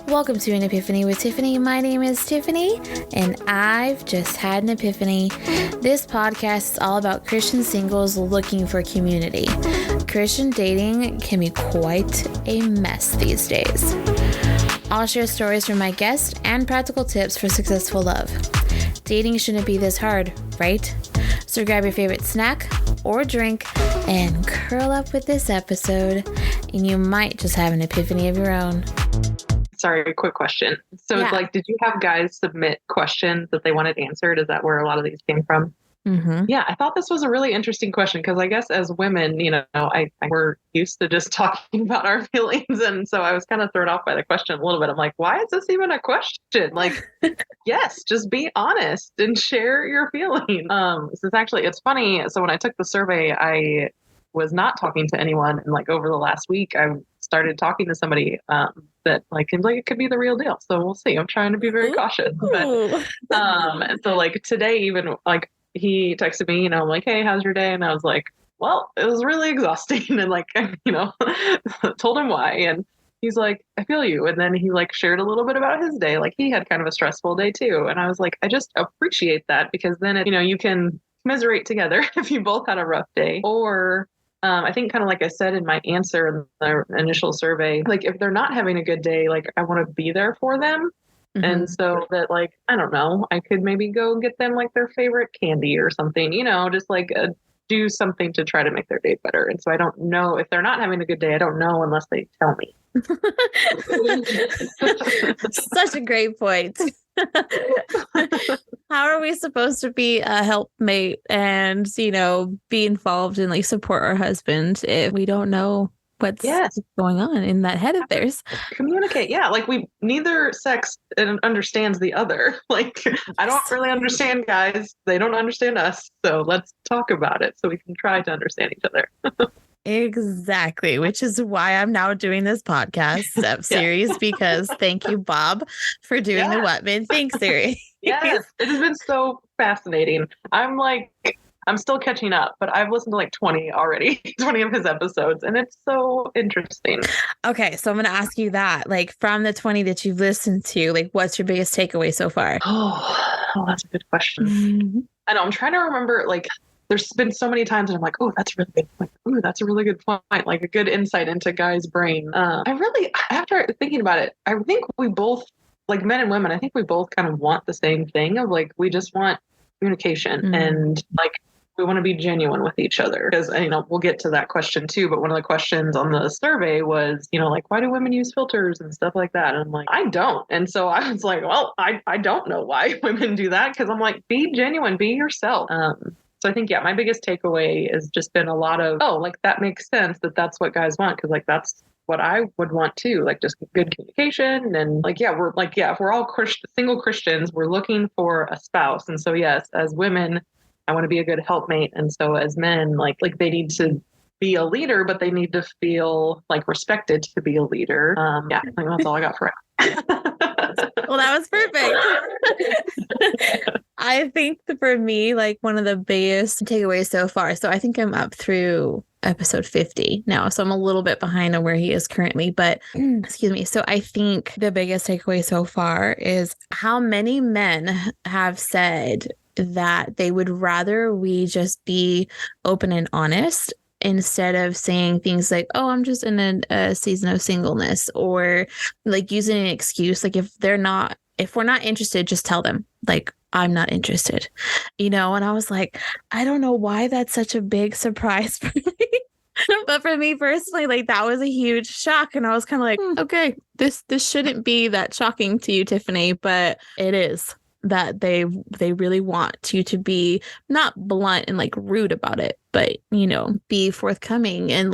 Welcome to An Epiphany with Tiffany. My name is Tiffany, and I've just had an epiphany. This podcast is all about Christian singles looking for community. Christian dating can be quite a mess these days. I'll share stories from my guests and practical tips for successful love. Dating shouldn't be this hard, right? So grab your favorite snack or drink and curl up with this episode, and you might just have an epiphany of your own. Sorry, quick question. So Yeah. it's like, did you have guys submit questions that they wanted answered? Is that where a lot of these came from? Mm-hmm. Yeah, I thought this was a really interesting question because I guess as women, we're used to just talking about our feelings. And so I was kind of thrown off by the question a little bit. I'm like, why is this even a question? Like, yes, just be honest and share your feelings. It's funny. So when I took the survey, I was not talking to anyone. And like over the last week, I started talking to somebody that seems like it could be the real deal. So we'll see. I'm trying to be very cautious. But and so like today, even like he texted me, I'm like, hey, how's your day? And I was like, well, it was really exhausting. And told him why. And he's like, I feel you. And then he shared a little bit about his day. Like he had kind of a stressful day too. And I was like, I just appreciate that because then, you can commiserate together if you both had a rough day. Or I think kind of like I said in my answer in the initial survey, like if they're not having a good day, I want to be there for them. Mm-hmm. And so that I don't know, I could maybe go get them their favorite candy or something, just do something to try to make their day better. And so I don't know if they're not having a good day. I don't know unless they tell me. Such a great point. How are we supposed to be a helpmate and, be involved and support our husband if we don't know what's going on in that head of theirs? Communicate. Yeah. We neither sex understands the other. I don't really understand guys. They don't understand us. So let's talk about it so we can try to understand each other. Exactly, which is why I'm now doing this podcast series because thank you, Bob, for doing the What Men Think series. Yes, it has been so fascinating. I'm still catching up, but I've listened to 20 already, 20 of his episodes, and it's so interesting. Okay, so I'm going to ask you that, from the 20 that you've listened to, what's your biggest takeaway so far? Oh, that's a good question. Mm-hmm. I know, I'm trying to remember, there's been so many times and I'm like, oh, that's a really good point. Oh, that's a really good point. A good insight into Guy's brain. After thinking about it, I think we both, men and women, I think we both kind of want the same thing of we just want communication and we want to be genuine with each other. Because, we'll get to that question too. But one of the questions on the survey was, why do women use filters and stuff like that? And I'm like, I don't. And so I was like, well, I don't know why women do that. Because I'm like, be genuine, be yourself. So I think, my biggest takeaway has just been a lot of, that makes sense that's what guys want. Cause that's what I would want too. Just good communication and if we're all single Christians, we're looking for a spouse. And so, yes, as women, I want to be a good helpmate. And so as men, they need to be a leader, but they need to feel respected to be a leader. I think that's all I got for now. Well, that was perfect. I think for me, one of the biggest takeaways so far. So I think I'm up through episode 50 now. So I'm a little bit behind on where he is currently, but excuse me. So I think the biggest takeaway so far is how many men have said that they would rather we just be open and honest instead of saying things like, oh, I'm just in a season of singleness, or using an excuse. If we're not interested, just tell them I'm not interested, and I was like, I don't know why that's such a big surprise for me. But for me personally, that was a huge shock. And I was kind of like, okay, this shouldn't be that shocking to you, Tiffany, but it is. That they really want you to be not blunt and rude about it, but be forthcoming and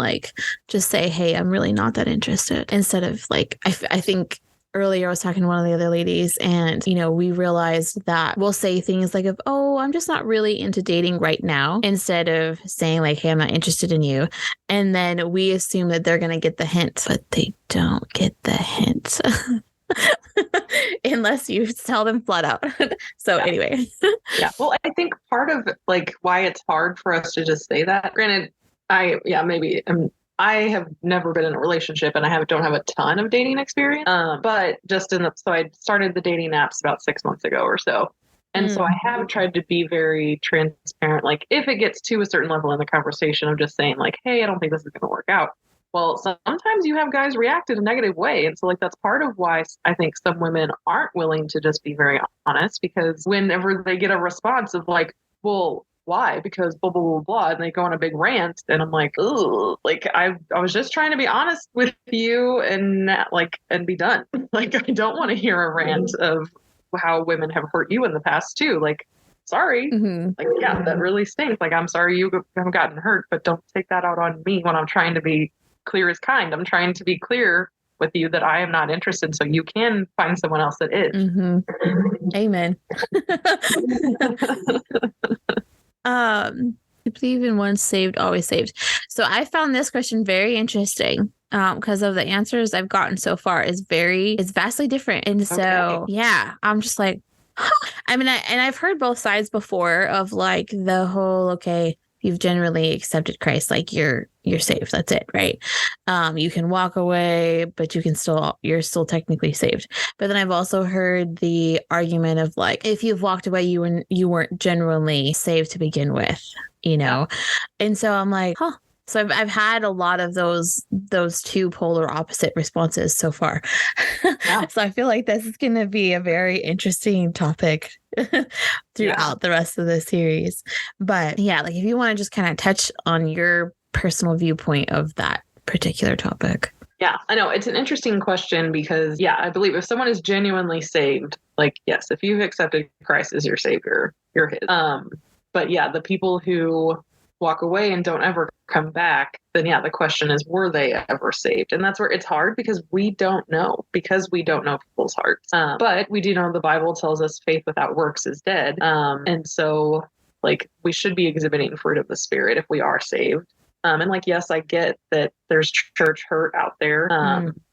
just say, hey, I'm really not that interested, instead of I think earlier I was talking to one of the other ladies and we realized that we'll say things oh, I'm just not really into dating right now, instead of saying hey, I'm not interested in you, and then we assume that they're gonna get the hint, but they don't get the hint. Unless you tell them flat out. So anyway. Well, I think part of why it's hard for us to just say that, granted, maybe I'm I have never been in a relationship and don't have a ton of dating experience. But so I started the dating apps about 6 months ago or so. And so I have tried to be very transparent. Like if it gets to a certain level in the conversation, I'm just saying like, hey, I don't think this is going to work out. Well, sometimes you have guys react in a negative way. And so like, that's part of why I think some women aren't willing to just be very honest, because whenever they get a response of like, well, why? Because blah, blah, blah, blah. And they go on a big rant. And I'm like, oh, like I was just trying to be honest with you and be done. Like, I don't want to hear a rant of how women have hurt you in the past too. Like, sorry. Like, yeah, that really stinks. Like, I'm sorry you have gotten hurt, but don't take that out on me when I'm trying to be clear as kind. I'm trying to be clear with you that I am not interested, so you can find someone else that is. Amen. I believe in once saved, always saved. So I found this question very interesting because of the answers I've gotten so far is vastly different. And so, yeah, I'm just like, huh. I mean, I've heard both sides before of like the whole, okay, you've generally accepted Christ, like you're saved. That's it, right? You can walk away, but you're still technically saved. But then I've also heard the argument of like, if you've walked away, you weren't genuinely saved to begin with, you know? Yeah. And so I'm like, huh. So I've had a lot of those two polar opposite responses so far. Yeah. So I feel like this is going to be a very interesting topic throughout the rest of the series. But yeah, like if you want to just kind of touch on your personal viewpoint of that particular topic. Yeah, I know it's an interesting question because, I believe if someone is genuinely saved, like, yes, if you've accepted Christ as your savior, you're his. But yeah, the people who walk away and don't ever come back, then the question is, were they ever saved? And that's where it's hard because we don't know people's hearts. But we do know the Bible tells us faith without works is dead. And so like we should be exhibiting fruit of the Spirit if we are saved. And like, yes, I get that there's church hurt out there.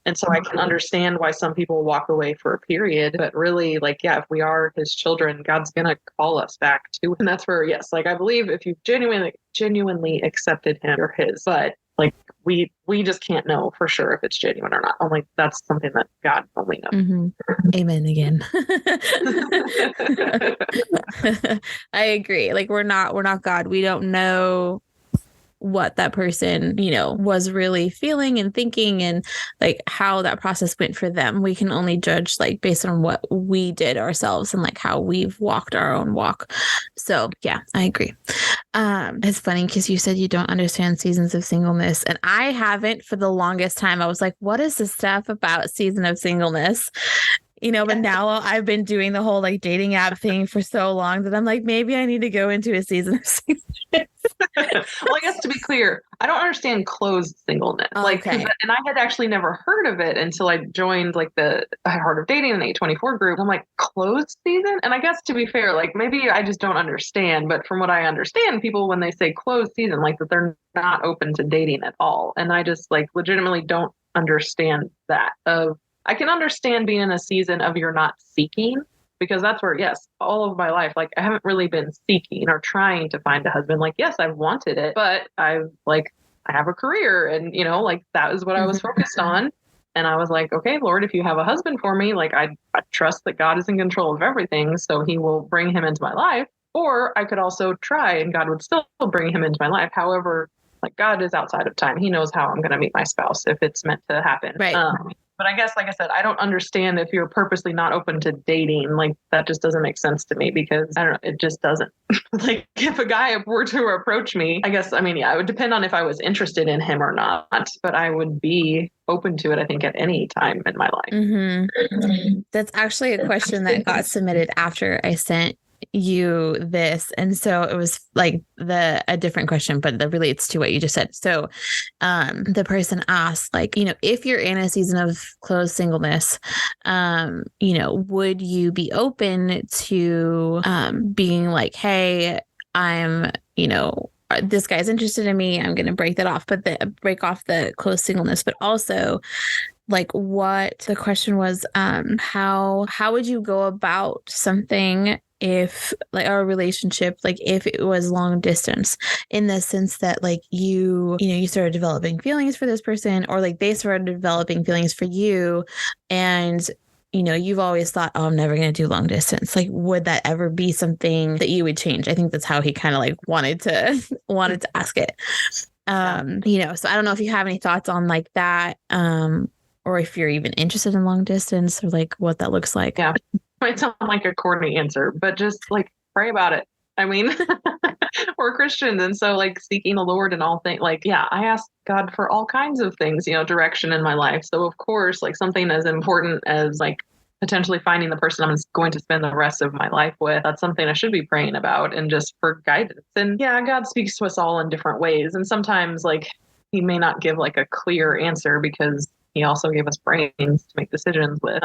And so I can understand why some people walk away for a period, but really like, if we are his children, God's going to call us back to, and that's where, yes, like I believe if you've genuinely accepted him, you're his, but like we just can't know for sure if it's genuine or not. I'm like, that's something that God only knows. Amen again. I agree. Like we're not God. We don't know what that person, was really feeling and thinking and like how that process went for them. We can only judge like based on what we did ourselves and like how we've walked our own walk. So yeah, I agree. It's funny because you said you don't understand seasons of singleness and I haven't for the longest time. I was like, what is this stuff about season of singleness? But now I've been doing the whole like dating app thing for so long that I'm like, maybe I need to go into a season of singleness. Well, I guess to be clear, I don't understand closed singleness. Like, and I had actually never heard of it until I joined like the Heart of Dating and 824 group. I'm like, closed season? And I guess to be fair, like maybe I just don't understand. But from what I understand, people, when they say closed season, like that they're not open to dating at all. And I just like legitimately don't understand that. I can understand being in a season of you're not seeking, because that's where, yes, all of my life, like I haven't really been seeking or trying to find a husband. Like, yes, I've wanted it, but I have a career and, like that is what I was focused on. And I was like, okay, Lord, if you have a husband for me, like I trust that God is in control of everything. So he will bring him into my life. Or I could also try and God would still bring him into my life. However, like God is outside of time. He knows how I'm going to meet my spouse if it's meant to happen. Right. But I guess, like I said, I don't understand if you're purposely not open to dating. Like that just doesn't make sense to me because I don't know, it just doesn't. Like if a guy were to approach me, I guess, I mean, it would depend on if I was interested in him or not, but I would be open to it, I think, at any time in my life. That's actually a question that got submitted after I sent you this, and so it was like a different question, but that relates to what you just said. So the person asked, like, if you're in a season of closed singleness, would you be open to being like, hey, I'm this guy's interested in me, I'm going to break that off, but break off the closed singleness, but also like what the question was, how would you go about something if like our relationship, like if it was long distance, in the sense that like you started developing feelings for this person, or like they started developing feelings for you, and you've always thought, oh, I'm never going to do long distance. Like, would that ever be something that you would change? I think that's how he kind of like wanted to ask it. So I don't know if you have any thoughts on like that, or if you're even interested in long distance, or like what that looks like. Yeah. It might sound like a corny answer, but just like pray about it. I mean, we're Christians. And so like seeking the Lord and all things, like, yeah, I ask God for all kinds of things, direction in my life. So of course, like something as important as like potentially finding the person I'm going to spend the rest of my life with, that's something I should be praying about, and just for guidance. And yeah, God speaks to us all in different ways. And sometimes like he may not give like a clear answer, because he also gave us brains to make decisions with.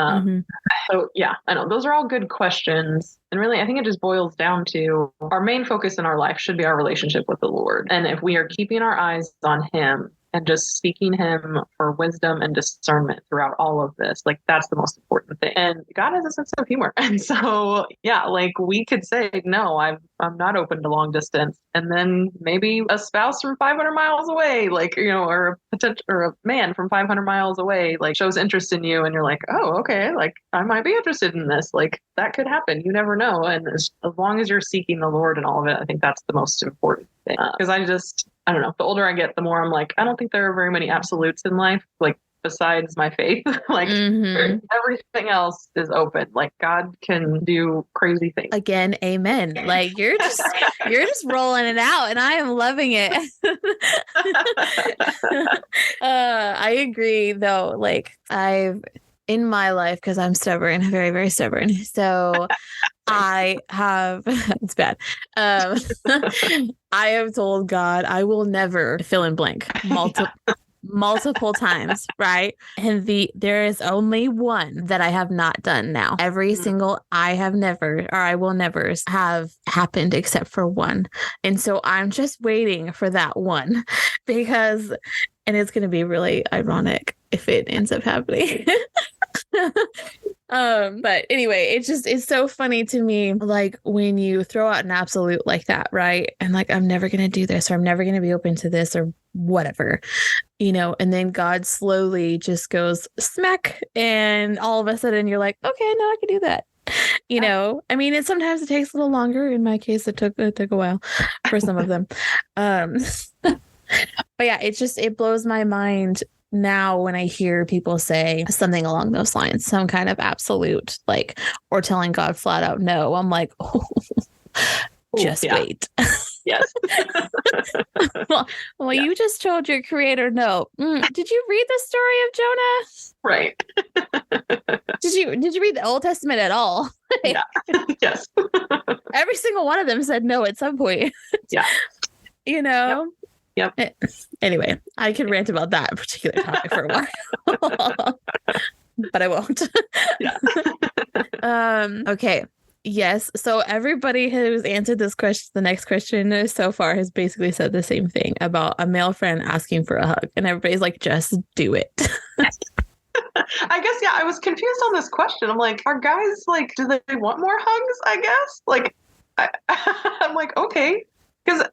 So yeah, I know those are all good questions. And really, I think it just boils down to our main focus in our life should be our relationship with the Lord. And if we are keeping our eyes on him and just seeking him for wisdom and discernment throughout all of this, like that's the most important thing. And God has a sense of humor. And so, yeah, like we could say, no, I'm not open to long distance. And then maybe a spouse from 500 miles away, like, or a potential, or a man from 500 miles away, like shows interest in you. And you're like, oh, okay, like I might be interested in this. Like that could happen. You never know. And as long as you're seeking the Lord and all of it, I think that's the most important thing. Because I don't know, the older I get, the more I'm like, I don't think there are very many absolutes in life, like besides my faith. Like everything else is open. Like God can do crazy things. Again, amen. Like you're just rolling it out, and I am loving it. I agree though. Like in my life, because I'm stubborn, very, very stubborn. So I have, it's bad. I have told God I will never fill in blank multiple times, right? And there is only one that I have not done now. Every single I have never, or I will never have happened except for one. And so I'm just waiting for that one, because, and it's going to be really ironic if it ends up happening. But anyway, it's so funny to me, like when you throw out an absolute like that, right? And like, I'm never going to do this, or I'm never going to be open to this, or whatever, and then God slowly just goes smack, and all of a sudden you're like, okay, no, I can do that. I mean, sometimes it takes a little longer. In my case, it took a while for some of them. But yeah, it blows my mind now when I hear people say something along those lines, some kind of absolute, like, or telling God flat out no. I'm like, oh, just wait. Yes. well, you just told your creator no. Did you read the story of Jonah? Right. Did you read the Old Testament at all? Yeah. Yes. Every single one of them said no at some point. Yeah. Yep. Anyway, I can rant about that particular topic for a while, but I won't. Yeah. Okay. Yes. So everybody who's answered this question, the next question so far, has basically said the same thing about a male friend asking for a hug, and everybody's like, just do it. I guess, yeah, I was confused on this question. I'm like, are guys like, do they want more hugs? I guess. Like, I'm like, okay. Because,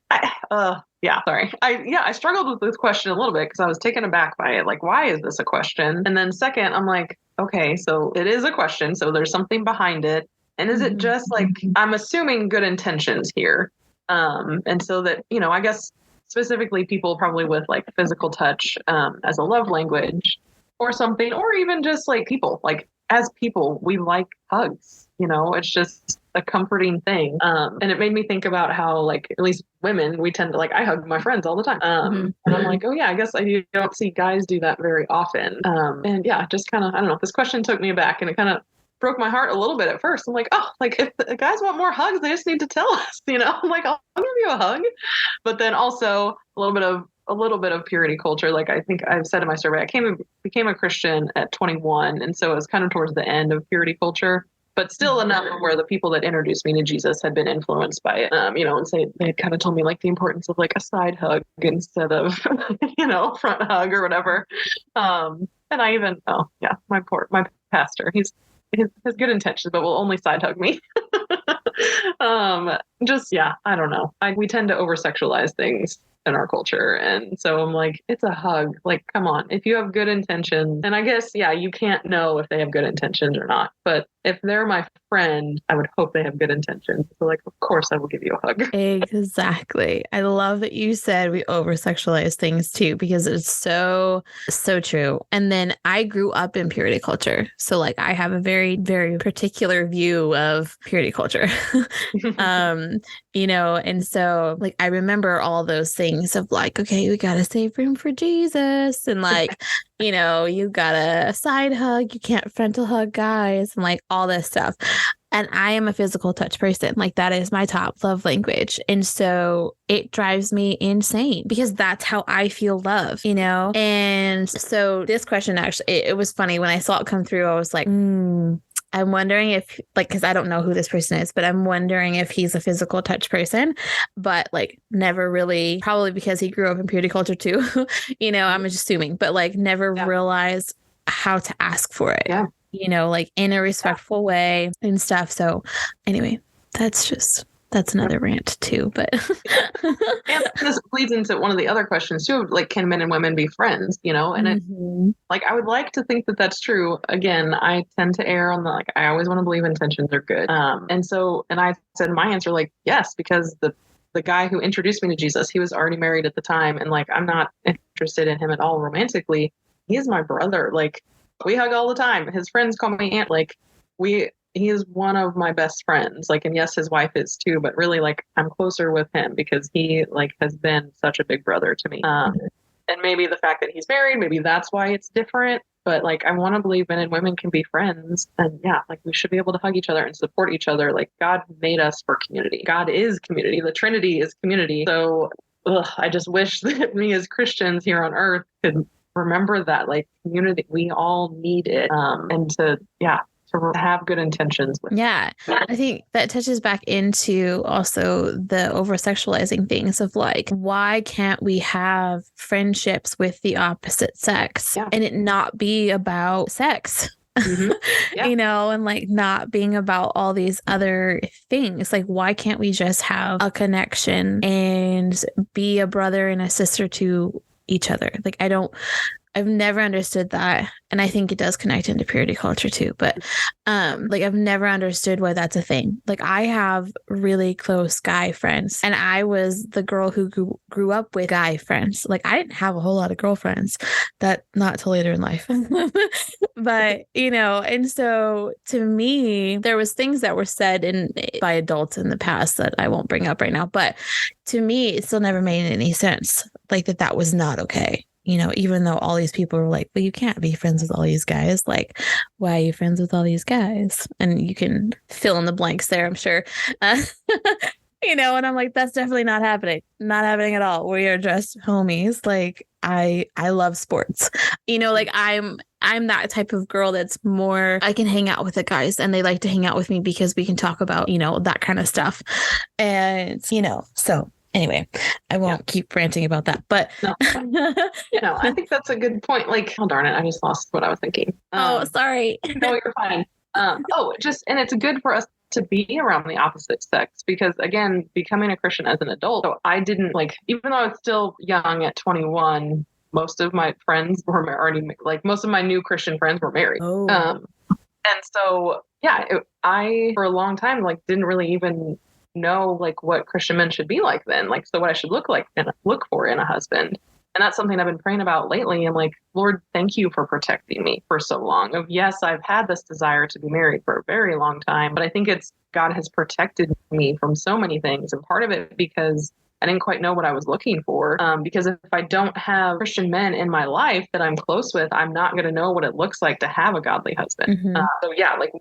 yeah, sorry. I struggled with this question a little bit because I was taken aback by it. Like, why is this a question? And then second, I'm like, okay, so it is a question. So there's something behind it. And is it just like, I'm assuming good intentions here. And so that, I guess specifically people probably with like physical touch as a love language or something, or even just like people, like as people, we like hugs. It's just a comforting thing. And it made me think about how, like, at least women, we tend to, like, I hug my friends all the time. And I'm like, oh yeah, I guess I don't see guys do that very often. And yeah, just kind of, I don't know, this question took me aback, and it kind of broke my heart a little bit at first. I'm like, oh, like if the guys want more hugs, they just need to tell us, I'm like, I'll give you a hug. But then also a little bit of purity culture. Like I think I've said in my survey, I became a Christian at 21. And so it was kind of towards the end of purity culture, but still enough where the people that introduced me to Jesus had been influenced by it, and say they had kind of told me like the importance of like a side hug instead of, front hug or whatever. And I even, my pastor, he has good intentions, but will only side hug me. Just, yeah, I don't know. We tend to over sexualize things in our culture. And so I'm like, it's a hug. Like, come on, if you have good intentions, and I guess, yeah, you can't know if they have good intentions or not. But if they're my friend, I would hope they have good intentions. So like, of course I will give you a hug. Exactly. I love that you said we over sexualize things too, because it's so, so true. And then I grew up in purity culture. So like I have a very, very particular view of purity culture. And so like I remember all those things of like, okay, we gotta save room for Jesus. And like, you gotta side hug, you can't frontal hug guys, and like all this stuff. And I am a physical touch person. Like that is my top love language. And so it drives me insane because that's how I feel love, And so this question actually, it was funny when I saw it come through. I was like, I'm wondering if because I don't know who this person is, but I'm wondering if he's a physical touch person, but like never really, probably because he grew up in purity culture too, I'm just assuming, but like never realized how to ask for it. Yeah. Like in a respectful way and stuff. So anyway, that's another rant too, but and this leads into one of the other questions too, like, can men and women be friends, and it, like, I would like to think that that's true. Again, I tend to err on the, like, I always want to believe intentions are good. And I said my answer, like, yes, because the guy who introduced me to Jesus, he was already married at the time. And like, I'm not interested in him at all romantically. He is my brother. Like, we hug all the time. His friends call me aunt. Like, he is one of my best friends. Like, and yes, his wife is too, but really, like, I'm closer with him because he like has been such a big brother to me. And maybe the fact that he's married, maybe that's why it's different. But like, I want to believe men and women can be friends, and yeah, like we should be able to hug each other and support each other. Like, God made us for community. God is community. The Trinity is community. So I just wish that me as Christians here on earth could remember that, like, community, we all need it. And to have good intentions with yeah. I think that touches back into also the over sexualizing things of like, why can't we have friendships with the opposite sex and it not be about sex? And like not being about all these other things. Like, why can't we just have a connection and be a brother and a sister to each other? Like, I've never understood that. And I think it does connect into purity culture too. But like, I've never understood why that's a thing. Like, I have really close guy friends, and I was the girl who grew up with guy friends. Like, I didn't have a whole lot of girlfriends, not till later in life. But, and so to me, there was things that were said by adults in the past that I won't bring up right now. But to me, it still never made any sense. Like that was not okay. Even though all these people were like, well, you can't be friends with all these guys. Like, why are you friends with all these guys? And you can fill in the blanks there, I'm sure. And I'm like, that's definitely not happening. Not happening at all. We are just homies. Like, I love sports. Like I'm that type of girl that's more, I can hang out with the guys and they like to hang out with me because we can talk about, that kind of stuff. And, so anyway, I won't keep ranting about that, but no, I think that's a good point. Like, oh darn it, I just lost what I was thinking. Sorry. No, you're fine. And it's good for us to be around the opposite sex because, again, becoming a Christian as an adult, so I didn't even though I was still young at 21, most of my friends were already, like, most of my new Christian friends were married. And so, I, for a long time, didn't really even know what Christian men should be like then, so what I should look like and look for in a husband. And that's something I've been praying about lately. I'm like, Lord, thank you for protecting me for so long. Yes, I've had this desire to be married for a very long time, but I think it's God has protected me from so many things. And part of it because I didn't quite know what I was looking for. Because if I don't have Christian men in my life that I'm close with, I'm not going to know what it looks like to have a godly husband.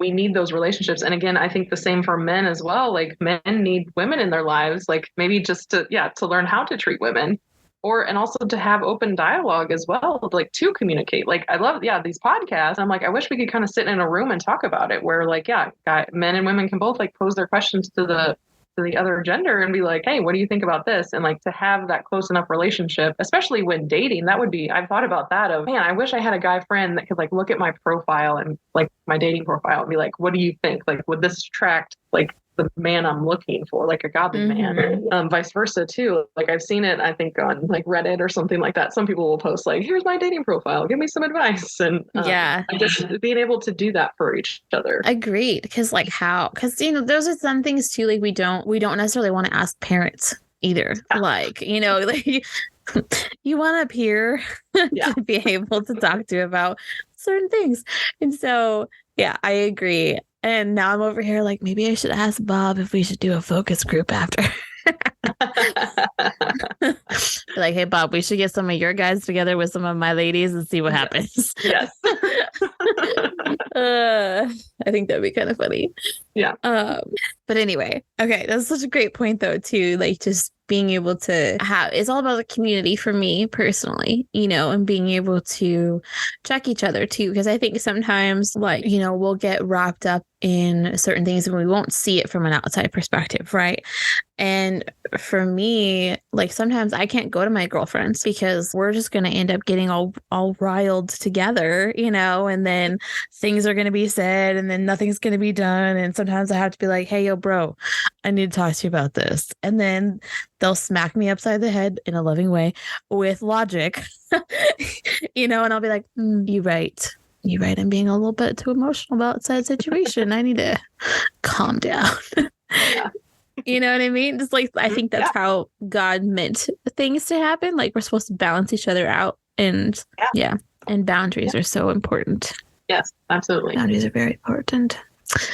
We need those relationships. And again, I think the same for men as well. Men need women in their lives, maybe just to learn how to treat women. And also to have open dialogue as well, to communicate. I love, these podcasts. I'm I wish we could kind of sit in a room and talk about it where men and women can both pose their questions to the other gender and be like, hey, what do you think about this? And to have that close enough relationship, especially when dating, I've thought about that man, I wish I had a guy friend that could look at my profile and my dating profile and be like, what do you think? Would this attract the man I'm looking for, like a godly man. Vice versa too. Like I've seen it, I think on like Reddit or something like that. Some people will post like, here's my dating profile, give me some advice. And I just being able to do that for each other. Agreed. Because those are some things too, like we don't necessarily want to ask parents either. Like, like you want a peer to be able to talk to about certain things. And so, yeah, I agree. And now I'm over here like, maybe I should ask Bob if we should do a focus group after. Like, hey, Bob, we should get some of your guys together with some of my ladies and see what happens. Yes. I think that'd be kind of funny. Yeah. But anyway, okay, that's such a great point though, too. Like just being able to it's all about the community for me personally, and being able to check each other too. Because I think sometimes we'll get wrapped up in certain things and we won't see it from an outside perspective, right? And for me, like sometimes I can't go to my girlfriends because we're just going to end up getting all riled together, and then things are going to be said and then nothing's going to be done. And sometimes I have to be like, hey, yo, bro, I need to talk to you about this. And then they'll smack me upside the head in a loving way with logic, and I'll be like, you're right. You're right. I'm being a little bit too emotional about said situation. I need to calm down. Yeah. You know what I mean? Just like, I think that's how God meant things to happen. Like we're supposed to balance each other out and and boundaries are so important. Yes, absolutely. Boundaries are very important.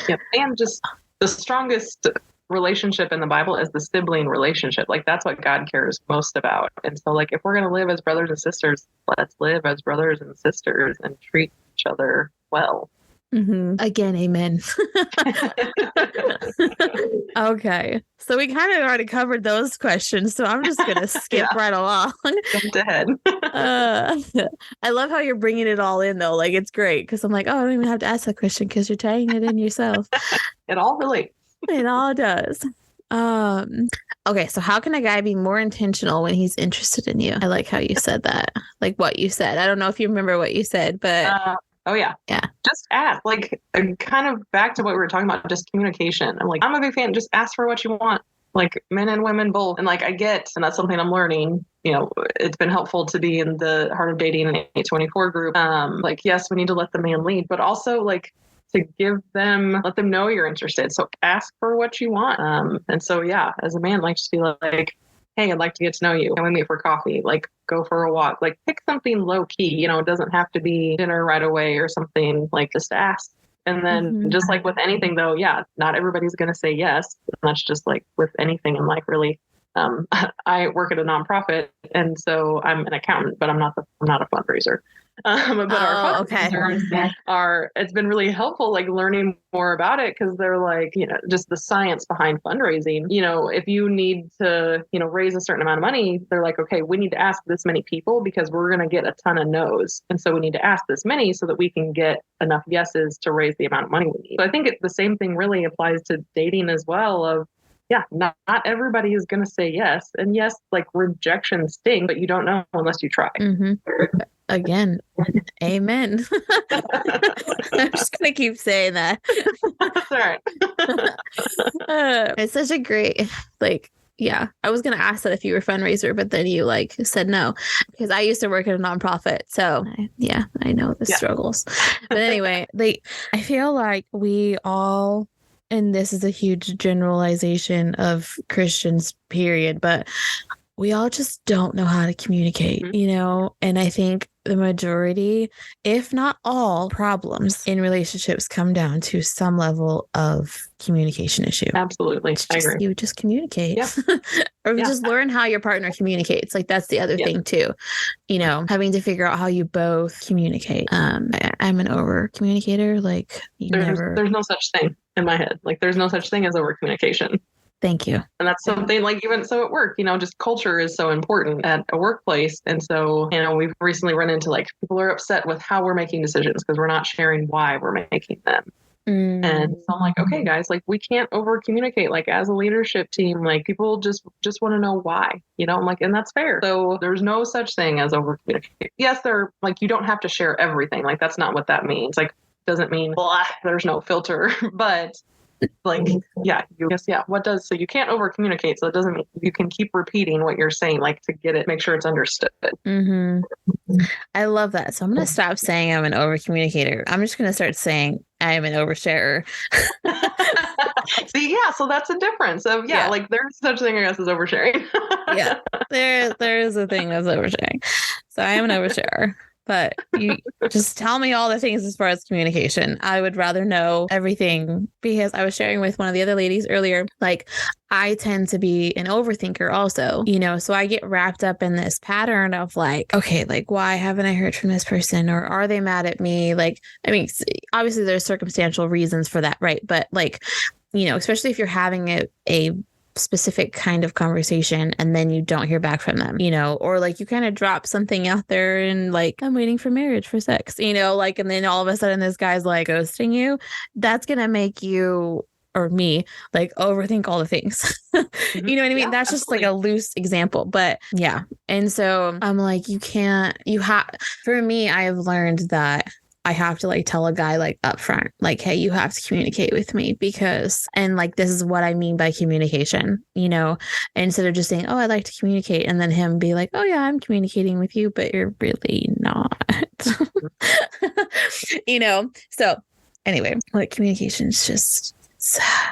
Yep. And just the strongest relationship in the Bible is the sibling relationship. Like that's what God cares most about. And so like, if we're going to live as brothers and sisters, let's live as brothers and sisters and treat each other well. Again, amen. Okay. So we kind of already covered those questions. So I'm just going to skip right along. Jump ahead. I love how you're bringing it all in though. Like it's great because I'm like, oh, I don't even have to ask that question because you're tying it in yourself. It all relates. It all does. Okay, so how can a guy be more intentional when he's interested in you? I like how you said that. Like what you said. I don't know if you remember what you said, but oh yeah. Yeah. Just ask. Like kind of back to what we were talking about, just communication. I'm like, I'm a big fan. Just ask for what you want. Like men and women both. And like I get, and that's something I'm learning, it's been helpful to be in the Heart of Dating and 824 group. Like, yes, we need to let the man lead, but also like to let them know you're interested. So ask for what you want. And so, yeah, as a man, like just be like, hey, I'd like to get to know you. Can we meet for coffee? Like go for a walk, like pick something low key, it doesn't have to be dinner right away or something. Like just ask. And then just like with anything though, not everybody's going to say yes. And that's just like with anything in life, really. I work at a nonprofit and so I'm an accountant, but I'm not a fundraiser. But our fundraisers it's been really helpful, like learning more about it because they're like, just the science behind fundraising. If you need to, raise a certain amount of money, they're like, okay, we need to ask this many people because we're going to get a ton of no's. And so we need to ask this many so that we can get enough yeses to raise the amount of money we need. So I think the same thing really applies to dating as well of, not everybody is going to say yes. And yes, like rejection sting, but you don't know unless you try. Again, amen. I'm just going to keep saying that. That's all right. It's such a great, I was going to ask that if you were a fundraiser, but then you said no, because I used to work at a nonprofit. So I know the struggles. But anyway, I feel like we all, and this is a huge generalization of Christians, period, but we all just don't know how to communicate, and I think the majority, if not all, problems in relationships come down to some level of communication issue. Absolutely. I agree. You just communicate or just learn how your partner communicates. Like that's the other thing too, having to figure out how you both communicate. I'm an over communicator. Like there's no such thing in my head. Like there's no such thing as over communication. Thank you. And that's something like even so at work, just culture is so important at a workplace. And so, we've recently run into like people are upset with how we're making decisions because we're not sharing why we're making them. And so I'm like, okay, guys, like we can't over communicate. Like as a leadership team, like people just want to know why, I'm like, and that's fair. So there's no such thing as over communicate. Yes, you don't have to share everything. Like that's not what that means. Like doesn't mean there's no filter, but Like, yeah, what does, so you can't over communicate. So it doesn't mean you can keep repeating what you're saying, like to get it, make sure it's understood. Mm-hmm. I love that. So I'm going to stop saying I'm an over communicator. I'm just going to start saying I am an oversharer. See, yeah, so that's a difference of, yeah, like there's such thing, I guess, as oversharing. Yeah, there is a thing as oversharing. So I am an oversharer. But you just tell me all the things as far as communication. I would rather know everything, because I was sharing with one of the other ladies earlier, like I tend to be an overthinker also, so I get wrapped up in this pattern of like, okay, like why haven't I heard from this person, or are they mad at me? Like, I mean, obviously there's circumstantial reasons for that, right? But like, especially if you're having a specific kind of conversation and then you don't hear back from them, or like you kind of drop something out there and like, I'm waiting for marriage for sex, like, and then all of a sudden this guy's like ghosting you. That's going to make you, or me, like overthink all the things. You know what I mean? Yeah, that's just absolutely. like a loose example, but yeah. And so I'm like, for me, I've learned that I have to like tell a guy like upfront, like, hey, you have to communicate with me and like, this is what I mean by communication, instead of just saying, oh, I'd like to communicate. And then him be like, oh yeah, I'm communicating with you, but you're really not, So anyway, like communication is just,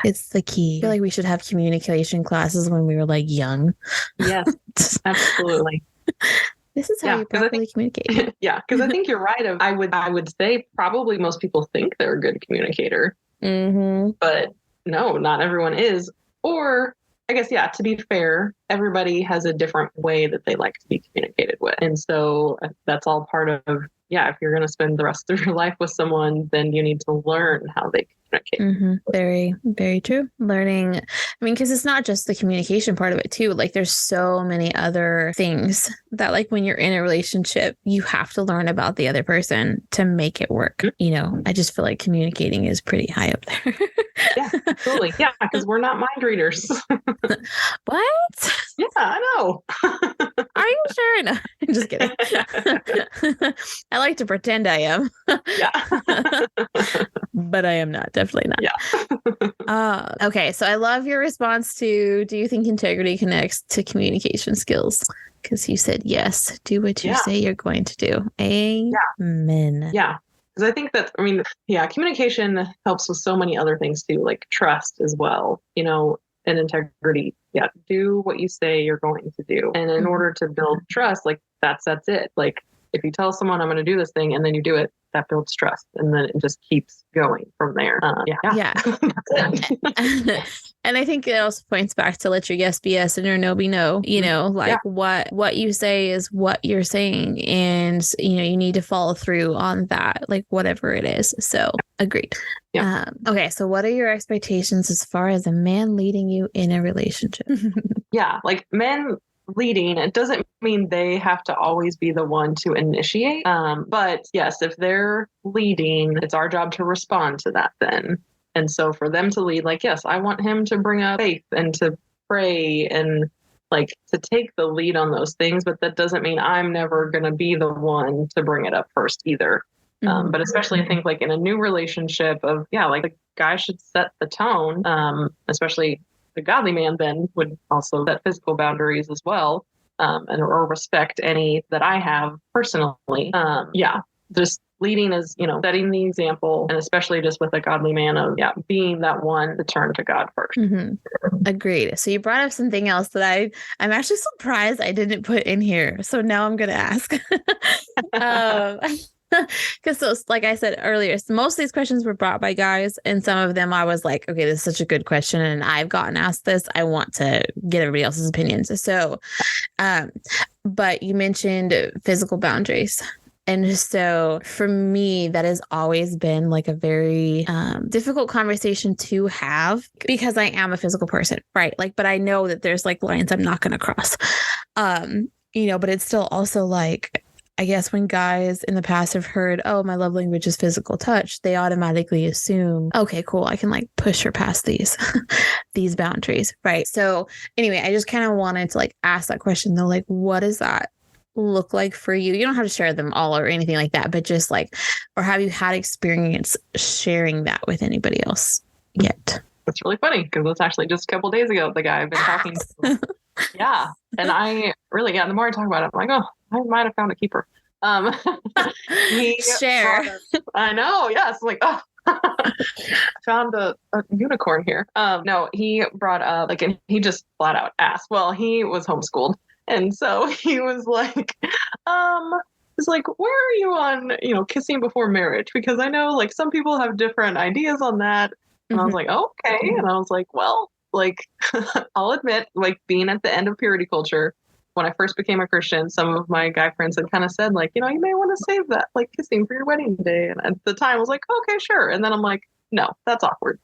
it's the key. I feel like we should have communication classes when we were like young. Yes, absolutely. This is how you properly communicate. Yeah, because I think you're right. I would say probably most people think they're a good communicator, but no, not everyone is. Or I guess, yeah, to be fair, everybody has a different way that they like to be communicated with. And so that's all part of, if you're going to spend the rest of your life with someone, then you need to learn how they communicate. Very, very true. Learning, I mean, because it's not just the communication part of it too. Like there's so many other things that like when you're in a relationship, you have to learn about the other person to make it work. I just feel like communicating is pretty high up there. Yeah, absolutely. Yeah, because we're not mind readers. What? Yeah, I know. Are you sure? No, I'm just kidding. I like to pretend I am. Yeah. But I am not. Definitely not. Yeah. Okay. So I love your response to, do you think integrity connects to communication skills? Because you said yes. Do what you say you're going to do. Amen. Yeah. Because I think that, communication helps with so many other things too, like trust as well, and integrity. Yeah. Do what you say you're going to do. And in order to build trust, like that's it. Like if you tell someone I'm going to do this thing and then you do it, that builds trust. And then it just keeps going from there. Yeah. And I think it also points back to let your yes be yes and your no be no, what you say is what you're saying. And, you need to follow through on that, like whatever it is. So agreed. Yeah. Okay. So what are your expectations as far as a man leading you in a relationship? Yeah. Like men leading, it doesn't mean they have to always be the one to initiate. But yes, if they're leading, it's our job to respond to that then. And so for them to lead, like, yes, I want him to bring up faith and to pray and like to take the lead on those things. But that doesn't mean I'm never going to be the one to bring it up first either. But especially I think like in a new relationship of, like the guy should set the tone, especially the godly man then would also set physical boundaries as well, or respect any that I have personally. Just leading is, setting the example, and especially just with a godly man of, being that one to turn to God first. Agreed. So you brought up something else that I'm actually surprised I didn't put in here. So now I'm going to ask. Because like I said earlier, most of these questions were brought by guys, and some of them I was like, okay, this is such a good question, and I've gotten asked this. I want to get everybody else's opinions. So, but you mentioned physical boundaries. And so for me, that has always been like a very difficult conversation to have because I am a physical person, right? Like, but I know that there's like lines I'm not going to cross, but it's still also like, I guess when guys in the past have heard, oh, my love language is physical touch, they automatically assume, okay, cool, I can like push her past these boundaries, right? So anyway, I just kind of wanted to like ask that question though, like, what does that look like for you? You don't have to share them all or anything like that, but just like, or have you had experience sharing that with anybody else yet? It's really funny because it's actually just a couple days ago, the guy I've been talking to. Yeah. And I really, the more I talk about it, I'm like, oh, I might have found a keeper. He Share. I know. Yes. Like, oh, found a unicorn here. No, he brought up like, and he just flat out asked. Well, he was homeschooled, and so he was like, it's like, where are you on, kissing before marriage? Because I know like some people have different ideas on that. And I was like, oh, okay. And I was like, well, like, I'll admit, like being at the end of purity culture, when I first became a Christian, some of my guy friends had kind of said, like, you may want to save that, like kissing for your wedding day. And at the time I was like, okay, sure. And then I'm like, no, that's awkward.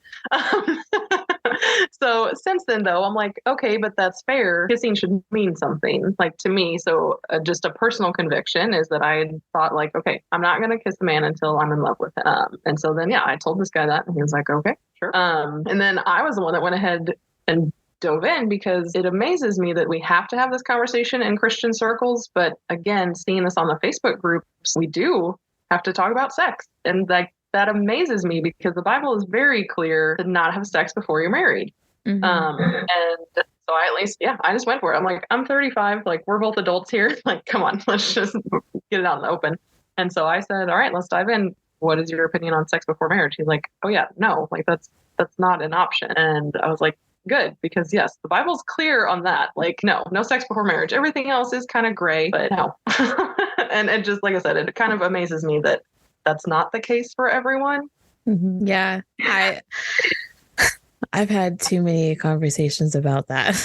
So since then, though, I'm like, okay, but that's fair. Kissing should mean something, like to me. So just a personal conviction is that I thought, like, okay, I'm not going to kiss a man until I'm in love with him. And so then, I told this guy that, and he was like, okay, sure. And then I was the one that went ahead and dove in because it amazes me that we have to have this conversation in Christian circles. But again, seeing this on the Facebook groups, we do have to talk about sex. And like, that amazes me because the Bible is very clear to not have sex before you're married. And so I just went for it. I'm like, I'm 35, like we're both adults here. Like, come on, let's just get it out in the open. And so I said, all right, let's dive in. What is your opinion on sex before marriage? He's like, oh yeah, no, like that's not an option. And I was like, good, because yes, the Bible's clear on that. Like, no sex before marriage. Everything else is kind of gray, but no. And just like I said, it kind of amazes me that that's not the case for everyone. Yeah. I've had too many conversations about that.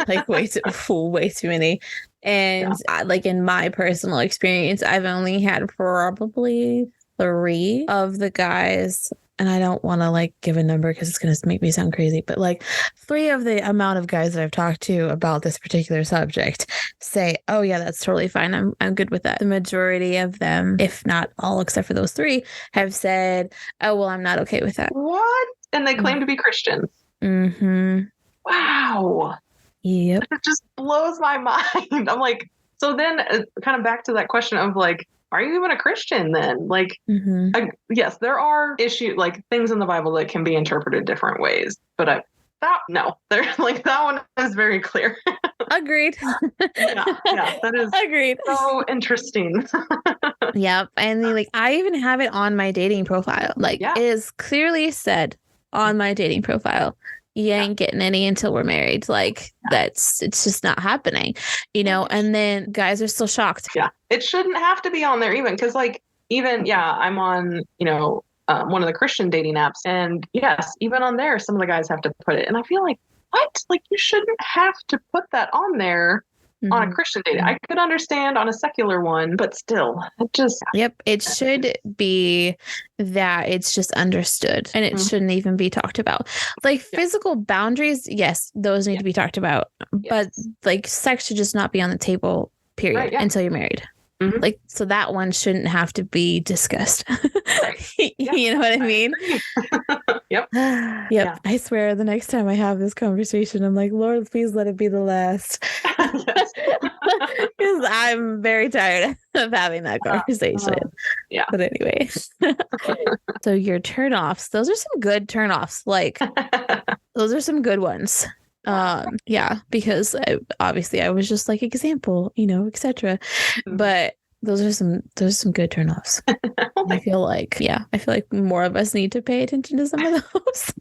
Like way too many. And like in my personal experience, I've only had probably 3 of the guys, and I don't want to like give a number because it's going to make me sound crazy, but like 3 of the amount of guys that I've talked to about this particular subject say, oh yeah, that's totally fine. I'm good with that. The majority of them, if not all except for those 3, have said, oh, well, I'm not okay with that. What? And they claim to be Christians. Wow. Yep. It just blows my mind. I'm like, so then kind of back to that question of like, are you even a Christian then? Like, yes, there are issues, like things in the Bible that can be interpreted different ways, but they're like, that one is very clear. Agreed. yeah, that is agreed. So interesting. Yep. And like, I even have it on my dating profile. Like, it is clearly said on my dating profile, you ain't getting any until we're married. Like, it's just not happening, and then guys are still shocked. Yeah. It shouldn't have to be on there even because like, I'm on, one of the Christian dating apps, and yes, even on there, some of the guys have to put it. And I feel like, what? Like, you shouldn't have to put that on there on a Christian dating. I could understand on a secular one, but still, it just... Yep. It should be that it's just understood, and it shouldn't even be talked about. Like physical boundaries, yes, those need to be talked about, but like sex should just not be on the table, period, until you're married. Like, so that one shouldn't have to be discussed. You know what I mean? Yep. Yeah. I swear the next time I have this conversation, I'm like, Lord, please let it be the last. Because I'm very tired of having that conversation. But anyway. So your turnoffs, those are some good turnoffs. Like, those are some good ones. Because obviously I was just like example, etc. But those are some good turnoffs. I feel like more of us need to pay attention to some of those.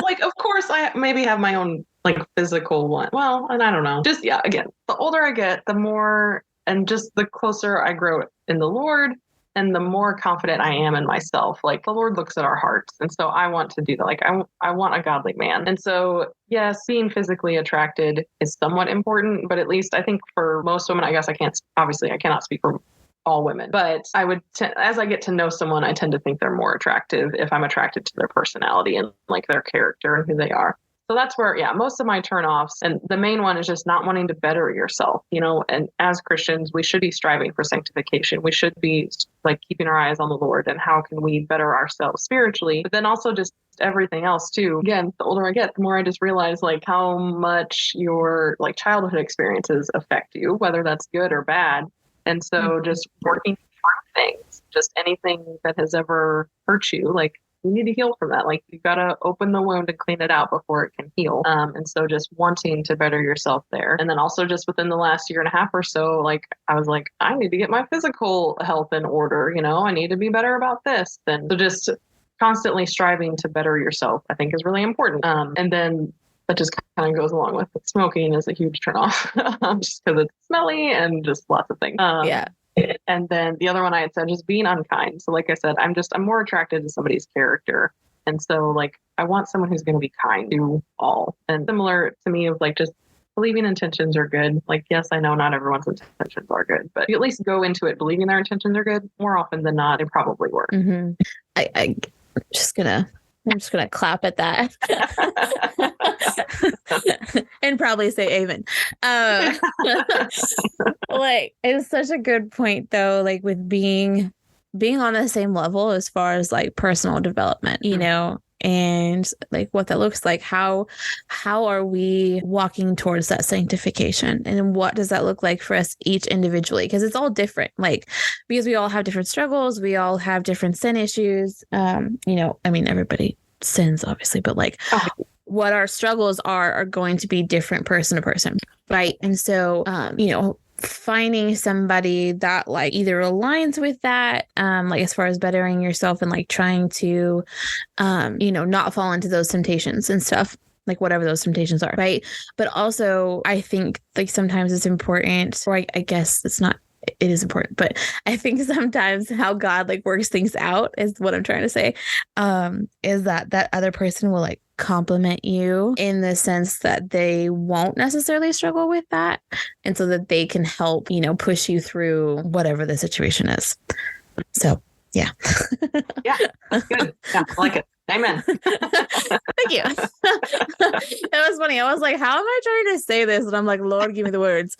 Like, of course, I maybe have my own like physical one. Well, and I don't know. Just again, the older I get, the more, and just the closer I grow in the Lord, and the more confident I am in myself. Like, the Lord looks at our hearts. And so I want to do that. Like, I want a godly man. And so, yes, being physically attracted is somewhat important, but at least I think for most women, I guess I cannot speak for all women, but I would, as I get to know someone, I tend to think they're more attractive if I'm attracted to their personality and like their character and who they are. So that's where, most of my turnoffs, and the main one is just not wanting to better yourself, and as Christians, we should be striving for sanctification. We should be like keeping our eyes on the Lord and how can we better ourselves spiritually, but then also just everything else too. Again, the older I get, the more I just realize like how much your like childhood experiences affect you, whether that's good or bad. And so just working through things, just anything that has ever hurt you, like you need to heal from that. Like you got to open the wound and clean it out before it can heal. And so just wanting to better yourself there. And then also just within the last year and a half or so, like I was like, I need to get my physical health in order. I need to be better about this. And so just constantly striving to better yourself, I think is really important. And then that just kind of goes along with it. Smoking is a huge turnoff just because it's smelly and just lots of things. Yeah. And then the other one I had said, just being unkind. So like I said, I'm more attracted to somebody's character. And so like, I want someone who's going to be kind to all. And similar to me of like, just believing intentions are good. Like, yes, I know not everyone's intentions are good, but you at least go into it believing their intentions are good. More often than not, they probably were. Mm-hmm. I'm just gonna clap at that and probably say amen. Like it's such a good point though, like with being on the same level as far as like personal development, and like what that looks like. How are we walking towards that sanctification, and what does that look like for us each individually? Because it's all different, like because we all have different struggles, we all have different sin issues. Everybody sins obviously, but like what our struggles are going to be different person to person, right? And so finding somebody that like either aligns with that, like as far as bettering yourself and like trying to, not fall into those temptations and stuff, like whatever those temptations are, right? But also I think like sometimes it's important, or I guess it is important, but I think sometimes how God like works things out is what I'm trying to say, is that other person will like compliment you in the sense that they won't necessarily struggle with that. And so that they can help, push you through whatever the situation is. So, yeah. Yeah, that's good. Yeah, I like it. Amen. Thank you. It was funny. I was like, how am I trying to say this? And I'm like, Lord, give me the words.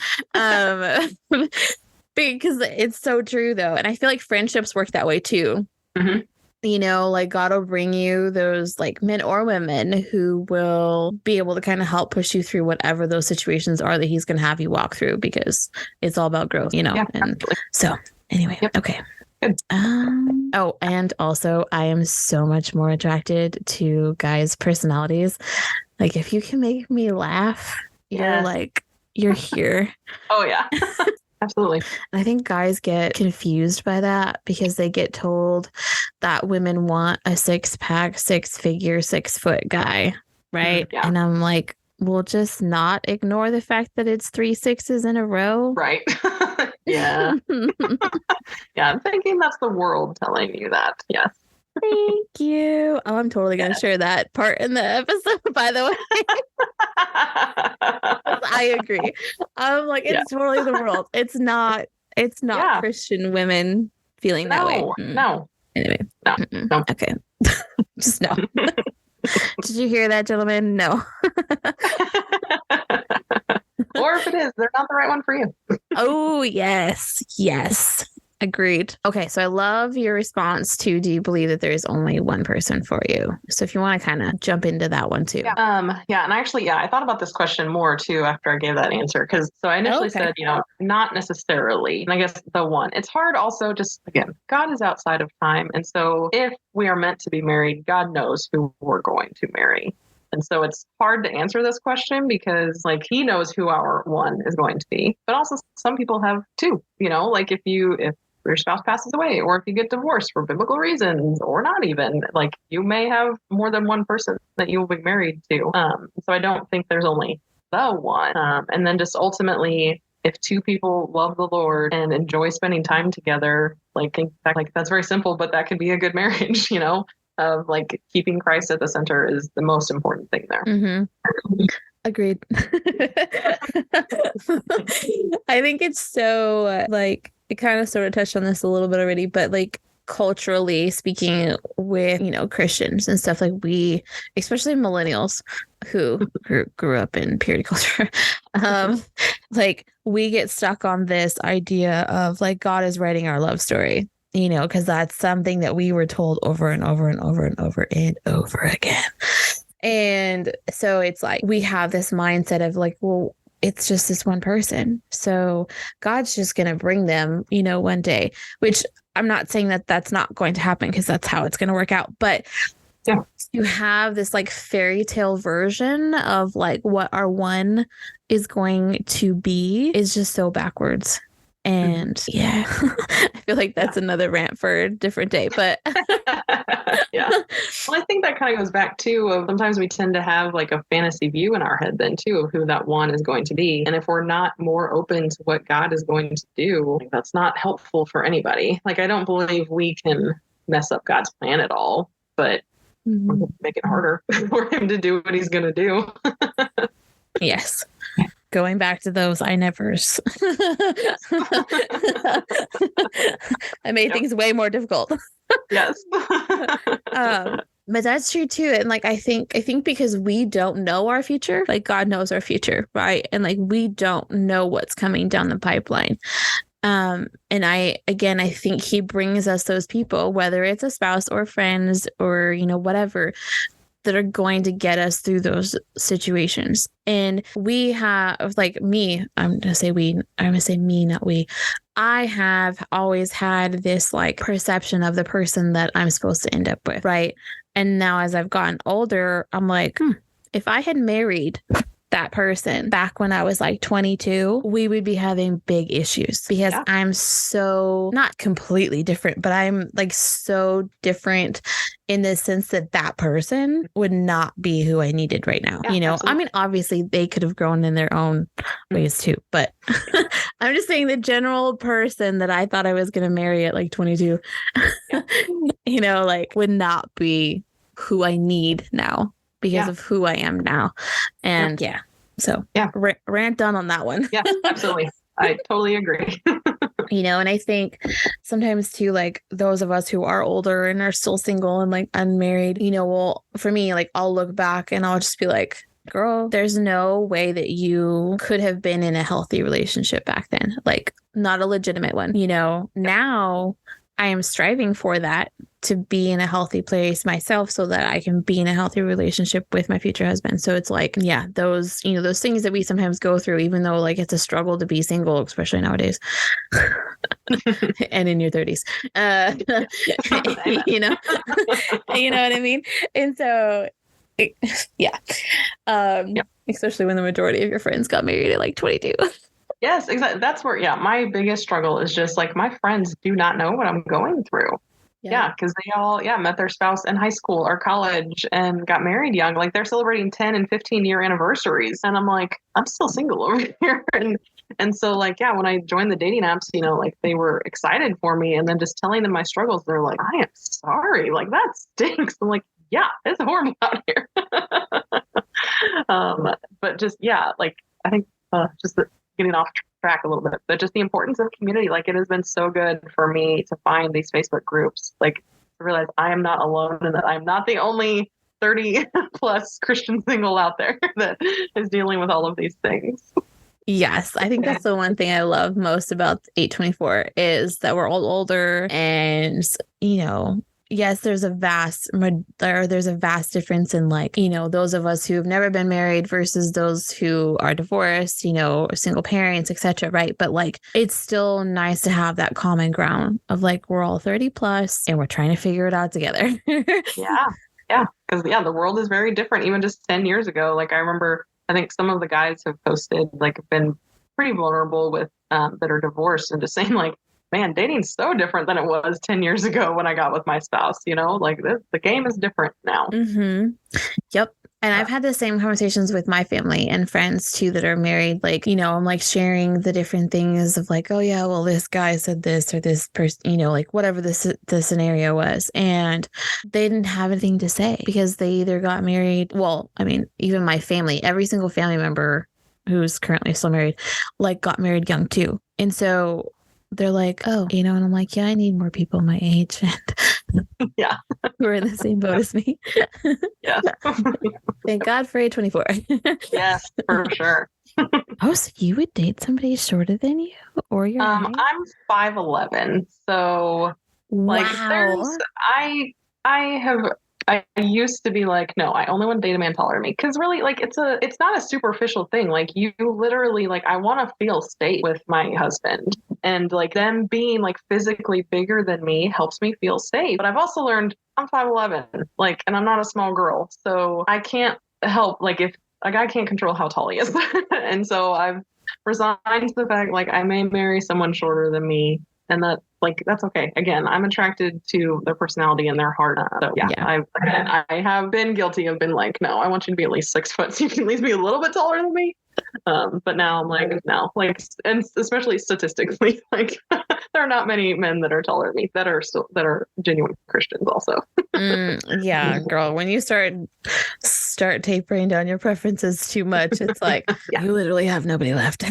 Because it's so true though. And I feel like friendships work that way too. Mm-hmm. Like God will bring you those like men or women who will be able to kind of help push you through whatever those situations are that he's going to have you walk through, because it's all about growth, Yeah, and absolutely. So anyway, yep. Okay. Good. And also I am so much more attracted to guys' personalities. Like if you can make me laugh, you're here. Oh yeah. Absolutely. And I think guys get confused by that because they get told that women want a 6-pack, 6-figure, 6-foot guy, right? Yeah. And I'm like, we'll just not ignore the fact that it's 3 6s in a row. Right. Yeah. Yeah, I'm thinking that's the world telling you that. Yes. Thank you. Oh, I'm totally going to share that part in the episode, by the way. I agree. I'm like, it's totally the world. It's not Christian women feeling that way. No. Anyway. No. Okay. Just no. Did you hear that, gentlemen? No. Or if it is, they're not the right one for you. Oh, yes. Yes. Agreed. Okay, so I love your response to, do you believe that there is only one person for you? So if you want to kind of jump into that one too. Yeah. And actually, I thought about this question more too after I gave that answer. So I initially said, not necessarily. And I guess the one. It's hard also, just again, God is outside of time. And so if we are meant to be married, God knows who we're going to marry. And so it's hard to answer this question because like he knows who our one is going to be. But also some people have two, like if your spouse passes away, or if you get divorced for biblical reasons, or not even, like you may have more than one person that you will be married to. So I don't think there's only the one. And then just ultimately, if two people love the Lord and enjoy spending time together, that's very simple, but that could be a good marriage, of like keeping Christ at the center is the most important thing there. Mm-hmm. Agreed. I think it's so like, it kind of sort of touched on this a little bit already, but like culturally speaking with, Christians and stuff, like we, especially millennials who grew up in purity culture, like we get stuck on this idea of like God is writing our love story, because that's something that we were told over and over and over and over and over again. And so it's like we have this mindset of like, well, it's just this one person. So God's just going to bring them, one day, which I'm not saying that that's not going to happen because that's how it's going to work out. But you have this like fairy tale version of like what our one is going to be is just so backwards. And yeah, I feel like that's another rant for a different day, but yeah. Well, I think that kind of goes back to sometimes we tend to have like a fantasy view in our head then too of who that one is going to be. And if we're not more open to what God is going to do, like, that's not helpful for anybody. Like, I don't believe we can mess up God's plan at all, but make it harder for him to do what he's going to do. Yes. Going back to those I nevers. I made things way more difficult. Yes. But that's true too. And like I think because we don't know our future, like God knows our future, right? And like we don't know what's coming down the pipeline. And I think he brings us those people, whether it's a spouse or friends or, you know, whatever, that are going to get us through those situations. And we have, like me, I'm going to say me, not we. I have always had this like perception of the person that I'm supposed to end up with, right? And now as I've gotten older, I'm like, if I had married that person back when I was like 22, we would be having big issues because I'm so not completely different, but I'm like so different in the sense that that person would not be who I needed right now. You know, absolutely. I mean, obviously they could have grown in their own ways too, but I'm just saying the general person that I thought I was going to marry at like 22, you know, like would not be who I need now. Because of who I am now. And so rant done on that one. Yeah, absolutely. I totally agree. You know, and I think sometimes too, like those of us who are older and are still single and like unmarried, you know, well, for me, like I'll look back and I'll just be like, girl, there's no way that you could have been in a healthy relationship back then. Like not a legitimate one, you know. Now I am striving for that, to be in a healthy place myself so that I can be in a healthy relationship with my future husband. So it's like, those, you know, those things that we sometimes go through, even though like it's a struggle to be single, especially nowadays and in your 30s, you know, you know what I mean? And so, especially when the majority of your friends got married at like 22. Yes, exactly. That's where, my biggest struggle is just like my friends do not know what I'm going through. Yeah, because they all, met their spouse in high school or college and got married young. Like they're celebrating 10 and 15-year anniversaries. And I'm like, I'm still single over here. And so like, when I joined the dating apps, you know, like they were excited for me. And then just telling them my struggles, they're like, I am sorry. Like that stinks. I'm like, yeah, it's horrible out here. But just, like, I think just getting off track a little bit, but just the importance of community. Like it has been so good for me to find these Facebook groups, like to realize I am not alone and that I'm not the only 30 plus Christian single out there that is dealing with all of these things. Yes, I think that's the one thing I love most about 824 is that we're all older and, you know, yes, there's a vast difference in like, you know, those of us who have never been married versus those who are divorced, you know, single parents, etc. Right. But like, it's still nice to have that common ground of like, we're all 30 plus and we're trying to figure it out together. Yeah. Because the world is very different. Even just 10 years ago, like I remember, I think some of the guys have posted, like been pretty vulnerable with that are divorced and just saying like, man, dating's so different than it was 10 years ago when I got with my spouse, you know, like the game is different now. Yep. And I've had the same conversations with my family and friends too that are married. Like, you know, I'm like sharing the different things of like, oh yeah, well, this guy said this or this person, you know, like whatever the scenario was. And they didn't have anything to say because they either got married. Well, I mean, even my family, every single family member who's currently still married, like got married young too. And so they're like, oh, you know, and I'm like, I need more people my age and who are in the same boat as me. Thank God for 824. Yes, for sure. Oh, so you would date somebody shorter than you or your height? I'm 5'11", so like there's I used to be like, no, I only want to date a man taller than me. Cause really like, it's not a superficial thing. Like you literally like, I want to feel safe with my husband. And like them being like physically bigger than me helps me feel safe. But I've also learned I'm 5'11", like, and I'm not a small girl. So I can't help, like, if a guy can't control how tall he is. And so I've resigned to the fact, like, I may marry someone shorter than me. And that, like, that's okay. Again, I'm attracted to their personality and their heart. So yeah, I have been guilty of being like, no, I want you to be at least 6 foot, so you can at least be a little bit taller than me. But now I'm like, no, like, and especially statistically, like, there are not many men that are taller than me that are genuine Christians also. Yeah, girl, when you start tapering down your preferences too much, it's like you literally have nobody left.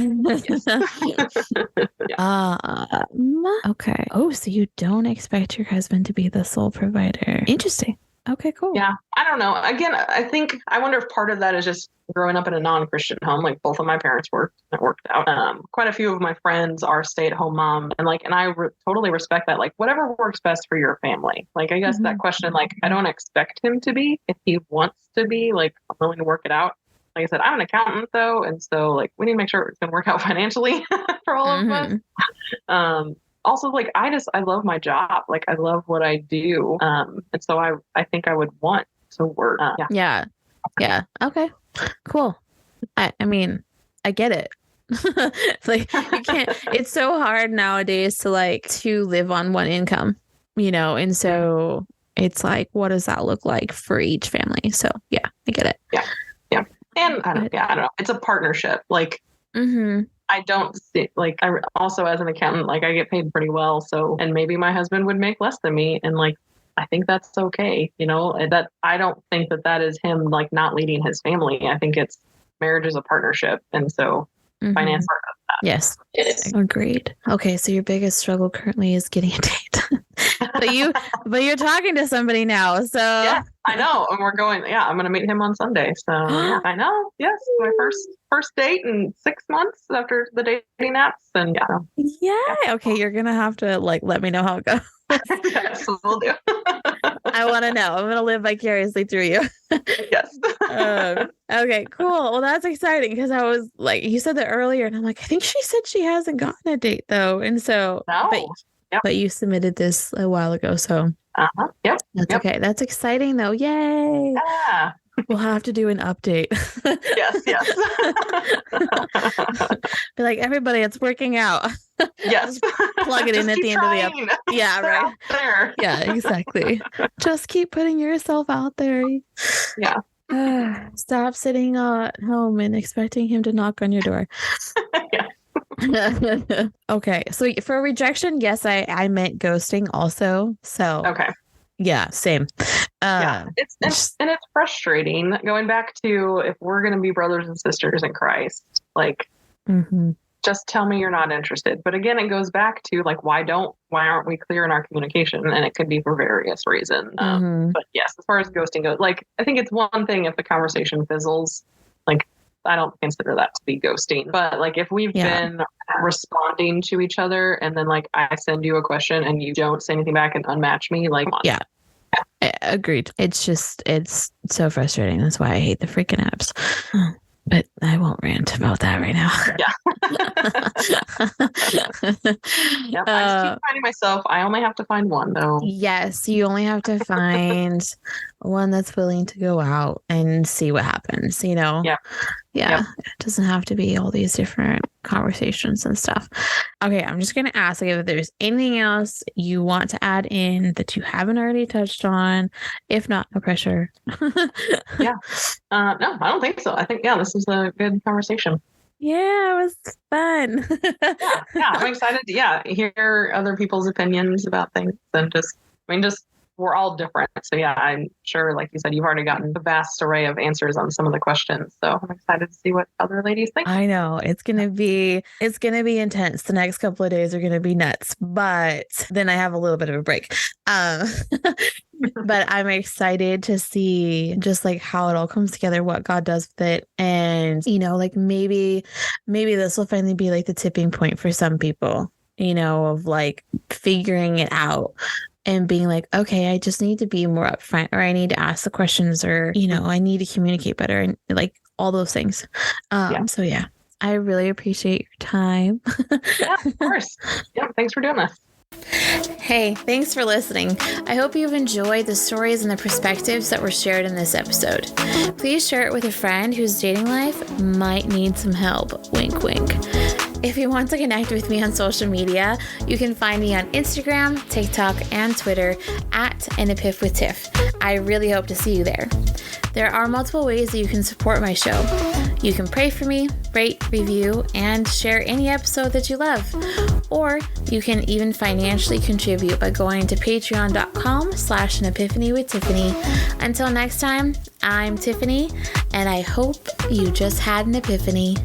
Okay. Oh, so you don't expect your husband to be the sole provider. Interesting. Okay, cool. Yeah, I don't know. Again, I wonder if part of that is just growing up in a non-Christian home. Like, both of my parents worked, and it worked out. Quite a few of my friends are stay-at-home mom, and I totally respect that. Like, whatever works best for your family. Like, I guess that question, like, I don't expect him to be. If he wants to be, like, I'm willing to work it out. Like I said, I'm an accountant though, and so, like, we need to make sure it's going to work out financially for all of us. Also, like, I love my job. Like, I love what I do. And so I think I would want to work. Yeah. Okay, cool. I mean, I get it. Like, you can't, it's so hard nowadays to live on one income, and so it's like, what does that look like for each family? So yeah, I get it. Yeah. And I don't know. It's a partnership. Like, I don't see, like, I also, as an accountant, like, I get paid pretty well. So, and maybe my husband would make less than me. And, like, I think that's okay. That I don't think that is him, like, not leading his family. I think it's marriage is a partnership. And so finance part of that. Yes. Agreed. Okay. So your biggest struggle currently is getting a date. but you're talking to somebody now. So yeah, I know. And we're going, I'm going to meet him on Sunday. So yeah, I know. Yes. My first date in 6 months after the dating apps. And okay. You're going to have to let me know how it goes. Yes, we'll do. I want to know. I'm going to live vicariously through you. Yes. Okay, cool. Well, that's exciting because I was like, you said that earlier, and I'm like, I think she said she hasn't gotten a date though. And so, but you submitted this a while ago. So Yep. That's okay. That's exciting though. Yay. Yeah. We'll have to do an update. Yes. Be like, everybody, it's working out. Yes. Plug it in at the end of the episode. Yeah, right. There. Yeah, exactly. Just keep putting yourself out there. Yeah. Stop sitting at home and expecting him to knock on your door. Yeah. Okay. So for rejection, yes, I meant ghosting also. So okay. Yeah, same. It's frustrating going back to, if we're going to be brothers and sisters in Christ, like, just tell me you're not interested. But again, it goes back to, like, why aren't we clear in our communication? And it could be for various reasons. But yes, as far as ghosting goes, like, I think it's one thing if the conversation fizzles, like, I don't consider that to be ghosting. But like, if we've been responding to each other and then, like, I send you a question and you don't say anything back and unmatch me, like, agreed. It's so frustrating. That's why I hate the freaking apps. But I won't rant about that right now. I just keep finding myself. I only have to find one, though. Yes, you only have to find one that's willing to go out and see what happens, Yeah. It doesn't have to be all these different conversations and stuff. Okay, I'm just going to ask if there's anything else you want to add in that you haven't already touched on. If not, no pressure. No, I don't think so. I think, this is a good conversation. Yeah, it was fun. I'm excited to hear other people's opinions about things, and just we're all different. So I'm sure, like you said, you've already gotten a vast array of answers on some of the questions. So I'm excited to see what other ladies think. I know it's gonna be intense. The next couple of days are gonna be nuts, but then I have a little bit of a break. But I'm excited to see just like how it all comes together, what God does with it. And, like maybe this will finally be like the tipping point for some people, of like figuring it out and being like, okay, I just need to be more upfront, or I need to ask the questions, or, I need to communicate better, and like all those things. So I really appreciate your time. Yeah, of course. Yeah, thanks for doing this. Hey, thanks for listening. I hope you've enjoyed the stories and the perspectives that were shared in this episode. Please share it with a friend whose dating life might need some help. Wink, wink. If you want to connect with me on social media, you can find me on Instagram, TikTok, and Twitter at An Epiphany with Tiff. I really hope to see you there. There are multiple ways that you can support my show. You can pray for me, rate, review, and share any episode that you love. Or you can even financially contribute by going to patreon.com/An Epiphany with Tiffany. Until next time, I'm Tiffany, and I hope you just had an epiphany.